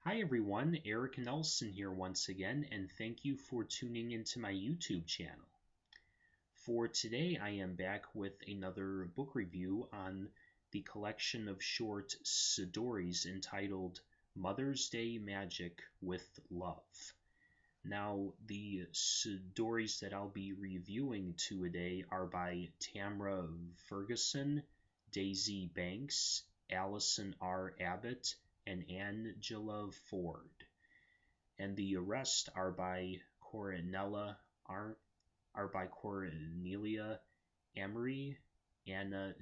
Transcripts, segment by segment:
Hi everyone, Eric Nelson here once again, and thank you for tuning into my YouTube channel. For today, I am back with another book review on the collection of short stories entitled Mother's Day Magic with Love. Now, the stories that I'll be reviewing today are by Tamara Ferguson, Daisy Banks, Allyson R. Abbot, and Angela Ford. And the rest are by Cornelia Amory, Anna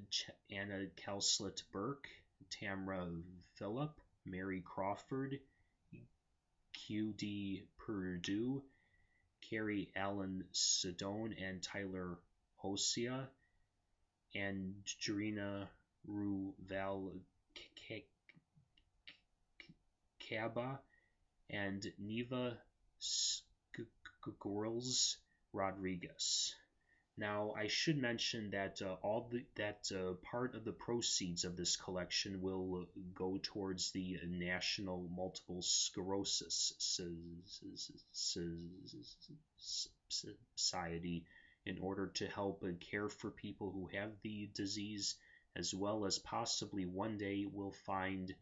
Kelslet Burke, Tamara Phillip, Mary Crawford, Q.D. Purdue, Carrie Allen Sedone, and Tyler Hosea, and Jarina Ruval Kaba, and Neva Skgorls Rodriguez. Now, I should mention that part of the proceeds of this collection will go towards the National Multiple Sclerosis Society in order to help care for people who have the disease, as well as possibly one day we'll find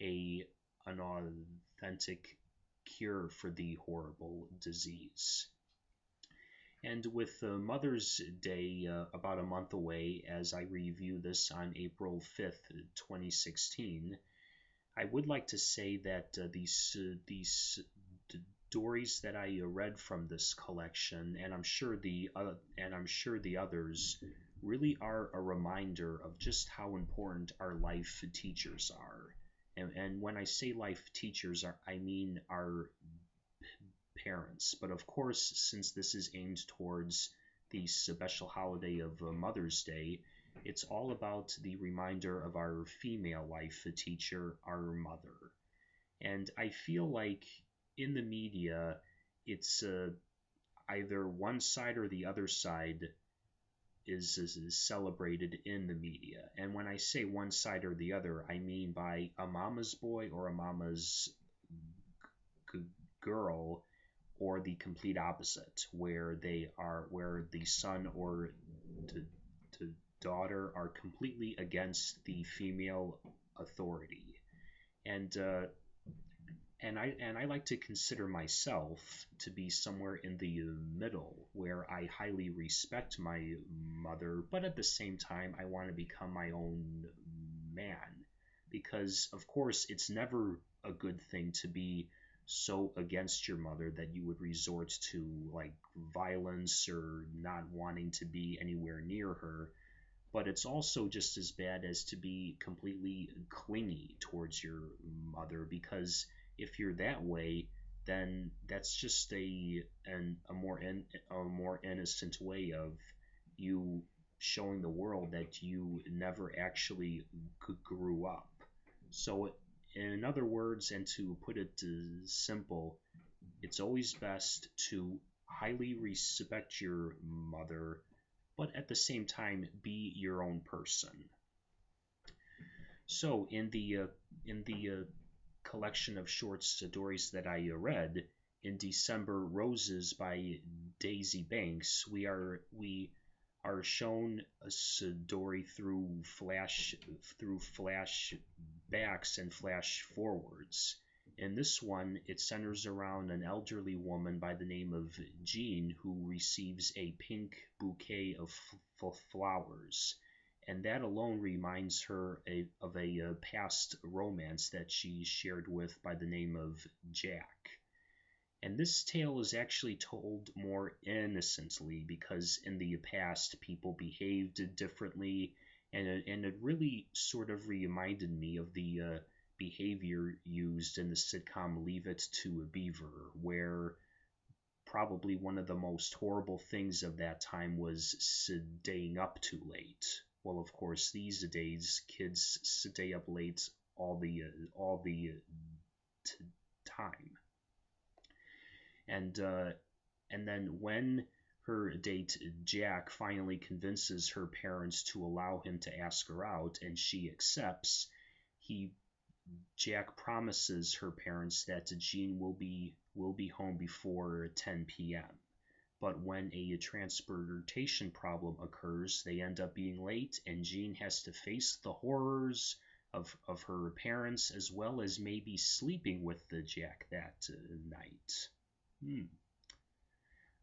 an authentic cure for the horrible disease. And with Mother's Day about a month away, as I review this on April 5th, 2016, I would like to say that these stories that I read from this collection, and I'm sure the others, really are a reminder of just how important our life teachers are. And when I say life teachers, I mean our parents. But of course, since this is aimed towards the special holiday of Mother's Day, it's all about the reminder of our female life teacher, our mother. And I feel like in the media, it's either one side or the other side is celebrated in the media. And when I say one side or the other, I mean by a mama's boy or a mama's girl, or the complete opposite, where the son or the daughter are completely against the female authority. And I like to consider myself to be somewhere in the middle, where I highly respect my mother, but at the same time I want to become my own man. Because of course it's never a good thing to be so against your mother that you would resort to like violence or not wanting to be anywhere near her. But it's also just as bad as to be completely clingy towards your mother, because if you're that way, then that's just a more innocent way of you showing the world that you never actually grew up. So in other words, and to put it simple, it's always best to highly respect your mother, but at the same time be your own person. So in the collection of short stories that I read, in December Roses by Daisy Banks, we are shown a story through flashbacks and flash forwards. In this one, it centers around an elderly woman by the name of Jean who receives a pink bouquet of flowers, and that alone reminds her of a past romance that she shared with by the name of Jack. And this tale is actually told more innocently, because in the past people behaved differently, and it really sort of reminded me of the behavior used in the sitcom Leave It to Beaver, where probably one of the most horrible things of that time was staying up too late. Well, of course, these days kids stay up late all the time. And then when her date Jack finally convinces her parents to allow him to ask her out, and she accepts, he Jack promises her parents that Jean will be home before 10 p.m. But when a transportation problem occurs, they end up being late, and Jean has to face the horrors of her parents, as well as maybe sleeping with the Jack that night.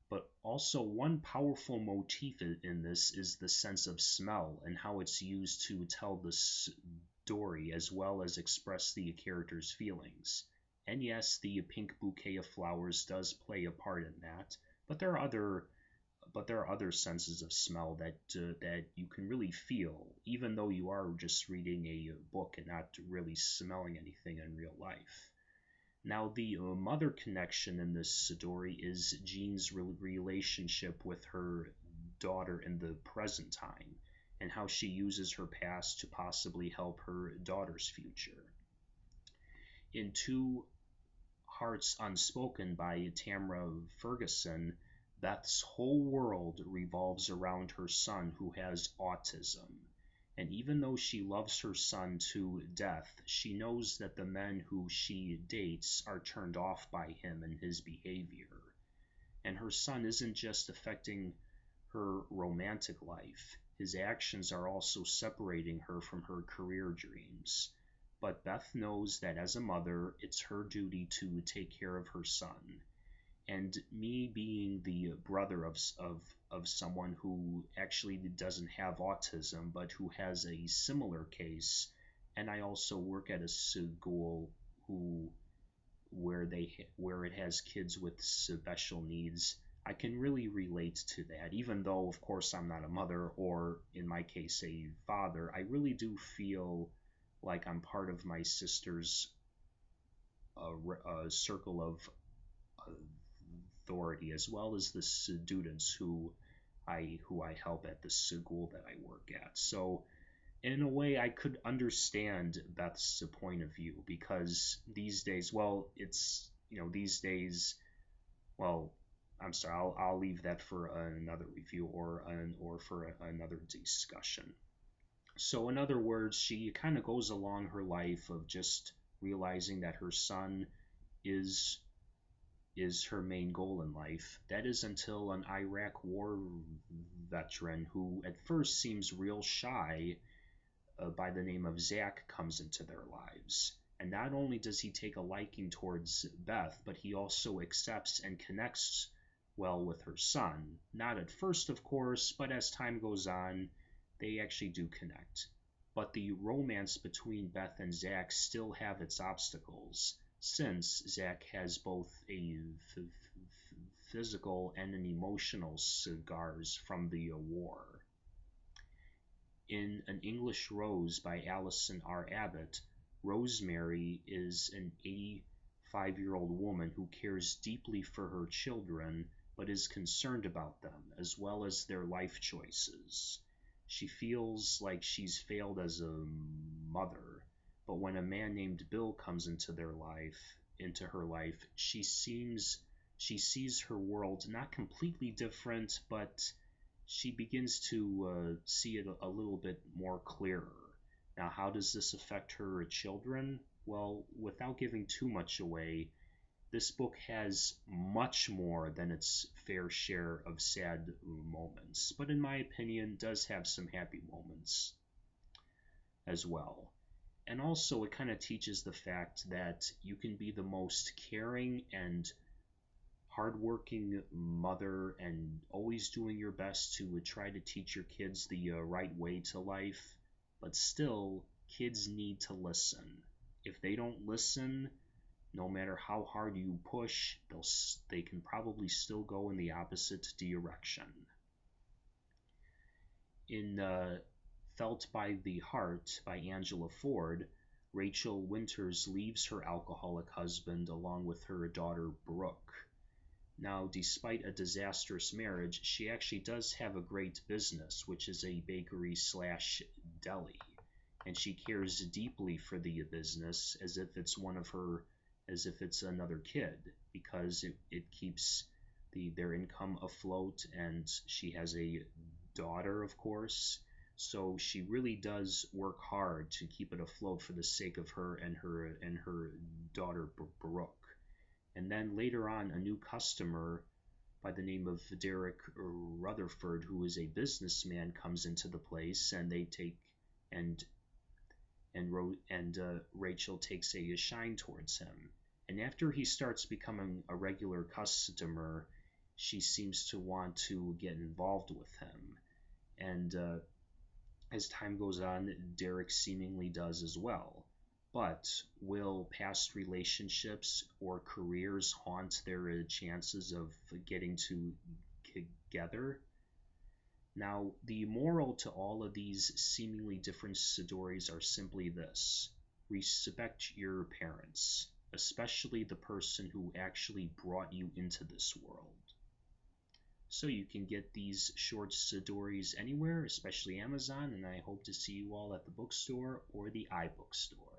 But also, one powerful motif in this is the sense of smell and how it's used to tell the story as well as express the character's feelings. And yes, the pink bouquet of flowers does play a part in that, but there are other senses of smell that you can really feel, even though you are just reading a book and not really smelling anything in real life. Now, the mother connection in this story is Jean's relationship with her daughter in the present time, and how she uses her past to possibly help her daughter's future. In Two Hearts Unspoken by Tamara Ferguson, Beth's whole world revolves around her son who has autism. And even though she loves her son to death, she knows that the men who she dates are turned off by him and his behavior. And her son isn't just affecting her romantic life, his actions are also separating her from her career dreams. But Beth knows that as a mother, it's her duty to take care of her son. And me being the brother of someone who actually doesn't have autism but who has a similar case, and I also work at a school where it has kids with special needs, I can really relate to that. Even though of course I'm not a mother, or in my case a father, I really do feel like I'm part of my sister's circle of authority, as well as the students who I help at the school that I work at. So in a way, I could understand Beth's point of view, because these days, I'm sorry, I'll leave that for another review or for another discussion. So in other words, she kind of goes along her life of just realizing that her son is her main goal in life. That is until an Iraq war veteran who at first seems real shy by the name of Zach comes into their lives. And not only does he take a liking towards Beth, but he also accepts and connects well with her son. Not at first, of course, but as time goes on, they actually do connect. But the romance between Beth and Zach still have its obstacles, since Zach has both a physical and an emotional scars from the war. In An English Rose by Allyson R. Abbott, Rosemary is an 85-year-old woman who cares deeply for her children but is concerned about them as well as their life choices. She feels like she's failed as a mother, but when a man named Bill comes into her life, she sees her world not completely different, but she begins to see it a little bit more clearer. Now, how does this affect her children? Well, without giving too much away, this book has much more than its fair share of sad moments, but in my opinion, does have some happy moments as well. And also, it kind of teaches the fact that you can be the most caring and hardworking mother and always doing your best to try to teach your kids the right way to life, but still, kids need to listen. If they don't listen, no matter how hard you push, they can probably still go in the opposite direction. In Felt by the Heart by Angela Ford, Rachel Winters leaves her alcoholic husband along with her daughter Brooke. Now, despite a disastrous marriage, she actually does have a great business, which is a bakery/deli, and she cares deeply for the business as if it's another kid, because it keeps their income afloat, and she has a daughter, of course. So she really does work hard to keep it afloat for the sake of her and her daughter Brooke. And then later on, a new customer by the name of Derek Rutherford, who is a businessman, comes into the place, and they take and Rachel takes a shine towards him. And after he starts becoming a regular customer, she seems to want to get involved with him. And as time goes on, Derek seemingly does as well. But will past relationships or careers haunt their chances of getting together? Now, the moral to all of these seemingly different stories are simply this: respect your parents, especially the person who actually brought you into this world. So you can get these short stories anywhere, especially Amazon, and I hope to see you all at the bookstore or the iBookstore.